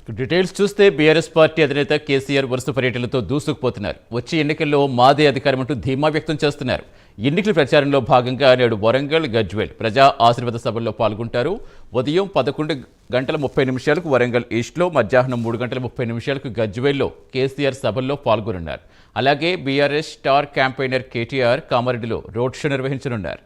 Details చూస్తే BRS party అధినేత కేసీఆర్ వరుస పర్యటనలతో దూసుకుపోతున్నారు. వచ్చే ఎన్నికల్లో మాదే అధికారం అంటూ ధీమా వ్యక్తం చేస్తున్నారు. ఎన్నికల ప్రచారంలో భాగంగా నేడు వరంగల్, గజ్వేల్ ప్రజా ఆశీర్వాద సభల్లో పాల్గొంటారు. ఉదయం 11:30 వరంగల్ ఈస్ట్లో, మధ్యాహ్నం 3:30 గజ్వేల్లో కేసీఆర్ సభల్లో పాల్గొనున్నారు. అలాగే బీఆర్ఎస్ స్టార్ క్యాంపెయినర్ కేటీఆర్ కామారెడ్డిలో రోడ్ షో నిర్వహించనున్నారు.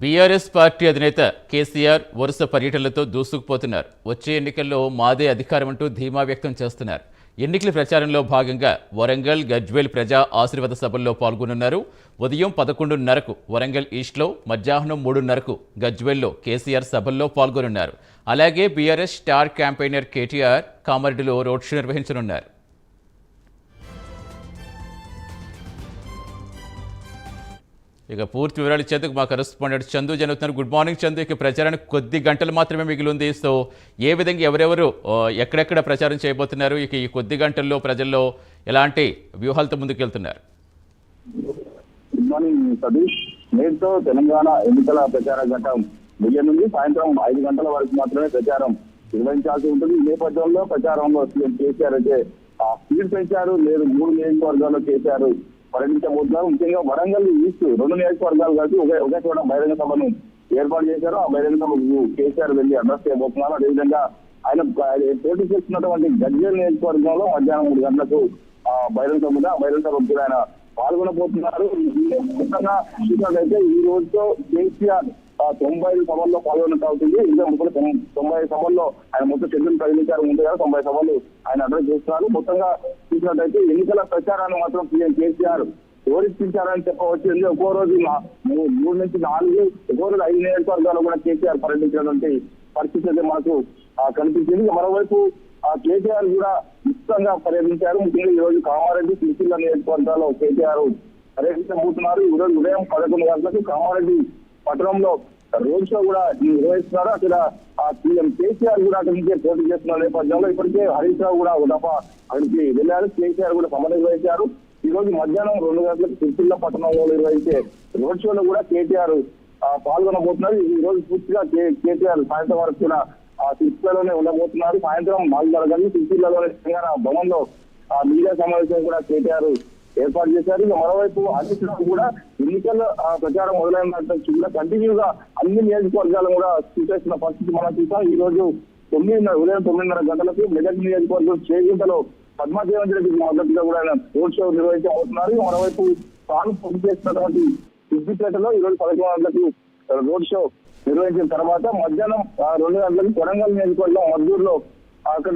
బీఆర్ఎస్ పార్టీ అధినేత కేసీఆర్ వరుస పర్యటనలతో దూసుకుపోతున్నారు. వచ్చే ఎన్నికల్లో మాదే అధికారం అంటూ ధీమా వ్యక్తం చేస్తున్నారు. ఎన్నికల ప్రచారంలో భాగంగా వరంగల్, గజ్వేల్ ప్రజా ఆశీర్వాద సభల్లో పాల్గొనున్నారు. ఉదయం 11:30 వరంగల్ ఈస్ట్లో, మధ్యాహ్నం 3:30 గజ్వేల్లో కేసీఆర్ సభల్లో పాల్గొనున్నారు. అలాగే బీఆర్ఎస్ స్టార్ క్యాంపెయినర్ కేటీఆర్ కామారెడ్డిలో రోడ్ షో నిర్వహించనున్నారు. ఇక పూర్తి వివరాలు ఇచ్చేందుకు మా కరెస్పాండెంట్ చందు జరుగుతున్నారు. Good morning Chandu. ఇక ప్రచారానికి కొద్ది గంటలు మాత్రమే మిగిలి ఉంది. సో ఏ విధంగా ఎవరెవరు ఎక్కడెక్కడ ప్రచారం చేయబోతున్నారు? ఇక ఈ కొద్ది గంటల్లో ప్రజల్లో ఎలాంటి వ్యూహాలతో ముందుకెళ్తున్నారు? Good morning Satish. నేటితో తెలంగాణ ఎన్నికల ప్రచార ఘట్టం ముగియనుంది. సాయంత్రం 5 గంటల వరకు మాత్రమే ప్రచారం నిర్వహించాల్సి ఉంటుంది. ఈ నేపథ్యంలో ప్రచారంలో సీఎం కేసీఆర్ అయితే స్పీడ్ పెంచారు. లేదు 3 నియోజకవర్గాల్లో కేసీఆర్ పర్యటించబోతున్నారు. ముఖ్యంగా వరంగల్ ఈస్ట్ 2 నియోజకవర్గాలు కలిసి ఒకే చోట బహిరంగ సభను ఏర్పాటు చేశారు. ఆ బహిరంగ సభకు కేసీఆర్ వెళ్లి అడ్రస్ చేయబోతున్నారు. అదేవిధంగా ఆయన పోటీ చేస్తున్నటువంటి గజ్వేల్ నియోజకవర్గంలో మధ్యాహ్నం 3 గంటలకు బహిరంగ సభ ఉంది. ఆ బహిరంగ సభకు ఆయన పాల్గొనబోతున్నారు. మొత్తంగా చూసినట్లయితే ఈ రోజుతో కేసీఆర్ 95 సభల్లో పాల్గొన్నట్టు అవుతుంది. ఇంకా 90 సభల్లో ఆయన మొత్తం షెడ్యూల్ ప్రకటించారు. ముందుగా 90 సభలు ఆయన అడ్రస్ చేస్తున్నారు. మొత్తంగా చూసినట్లయితే ఎన్నికల ప్రచారాన్ని మాత్రం సీఎం కేసీఆర్ జోడించారని చెప్పవచ్చు. ఒక్కో రోజు 3 నుంచి 4, ఒక్కో రోజు 5 నియోజకవర్గాలు కూడా కేసీఆర్ పర్యటించినటువంటి పరిస్థితి అయితే మనకు కనిపించింది. మరోవైపు కేసీఆర్ కూడా విస్తృతంగా పర్యటించారు. ముఖ్యంగా ఈ రోజు కామారెడ్డి, సిరిసిల్ల నియోజకవర్గాల్లో కేసీఆర్ పర్యటించబోతున్నారు. ఈ రోజు ఉదయం 11 గంటలకు కామారెడ్డి పట్టణంలో రోడ్ షో కూడా నిర్వహిస్తున్నారు. అక్కడ సీఎం కేసీఆర్ కూడా అక్కడి నుంచే పోటీ చేస్తున్న నేపథ్యంలో ఇప్పటికే హరీష్ రావు కూడా ఒక దఫా అక్కడికి వెళ్ళారు. కేసీఆర్ కూడా సభ నిర్వహించారు. ఈ రోజు మధ్యాహ్నం 2 గంటలకు సిరిసిల్ల పట్టణంలో నిర్వహించే రోడ్ షోలో కూడా కేటీఆర్ పాల్గొనబోతున్నారు. ఈ రోజు పూర్తిగా కేటీఆర్ సాయంత్రం వరకు కూడా సిరిసిల్లలోనే ఉండబోతున్నారు. సాయంత్రం 4:30 గంటలకు సిరిసిల్లలోని తెలంగాణ భవన్లో మీడియా సమావేశం కూడా కేటీఆర్ ఏర్పాటు చేశారు. ఇక మరోవైపు హరీష్ రావు కూడా ఎన్నికల ప్రచారం మొదలైన కూడా కంటిన్యూగా అన్ని నియోజకవర్గాలను కూడా చూసేస్తున్న పరిస్థితి మనం చూసాం. ఈ రోజు ఉదయం 9:30 గంటలకు మెదక్ నియోజకవర్గం చేగుంటలో పద్మాదేవన్ రెడ్డికి మద్దతుగా కూడా ఆయన రోడ్ షో నిర్వహించబోతున్నారు. మరోవైపు తాను పోటీ చేస్తున్నటువంటి సిద్దిపేటలో ఈ రోజు 11 గంటలకు రోడ్ షో నిర్వహించిన తర్వాత మధ్యాహ్నం 2 గంటలకు వరంగల్ నియోజకవర్గం మద్దూరులో అక్కడ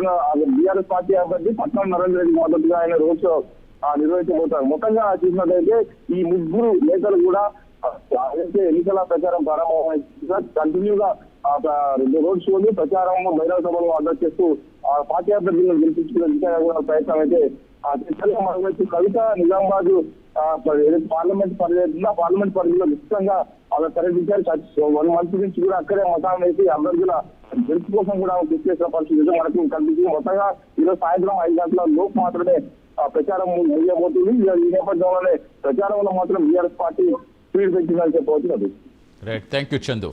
బీఆర్ఎస్ పార్టీ అభ్యర్థి పట్నం నరేంద్ర రెడ్డి మద్దతుగా ఆయన రోడ్ షో నిర్వహించబోతారు. మొత్తంగా చూసినట్లయితే ఈ 3 నేతలు కూడా ఎన్నికల ప్రచారం ప్రారంభమైన కంటిన్యూగా రోడ్ షోలు, ప్రచారం, బహిరంగ సభలు అడ్రస్ చేస్తూ పార్టీ అభ్యర్థులను గెలిపించుకునే దిశగా కూడా ప్రయత్నం అయితే మరోవైపు కవిత నిజామాబాద్ పార్లమెంట్ పరిధిలో పార్లమెంట్ పరిధిలో విస్తృతంగా అలా పర్యటించారు. 1 మంత్ నుంచి కూడా అక్కడే మతాన్ని వేసి అభ్యర్థుల గెలుపు కోసం కూడా కృషి చేసిన పరిస్థితి మనకు కనిపించింది. మొత్తంగా ఈరోజు సాయంత్రం 5 గంటల లోపు మాత్రమే ప్రచారం ముగియబోతుంది. ఈ నేపథ్యంలోనే ప్రచారంలో మాత్రం బీఆర్ఎస్ పార్టీ స్పీడ్ పెంచిందని చెప్పవచ్చు. Right, thank you Chandu.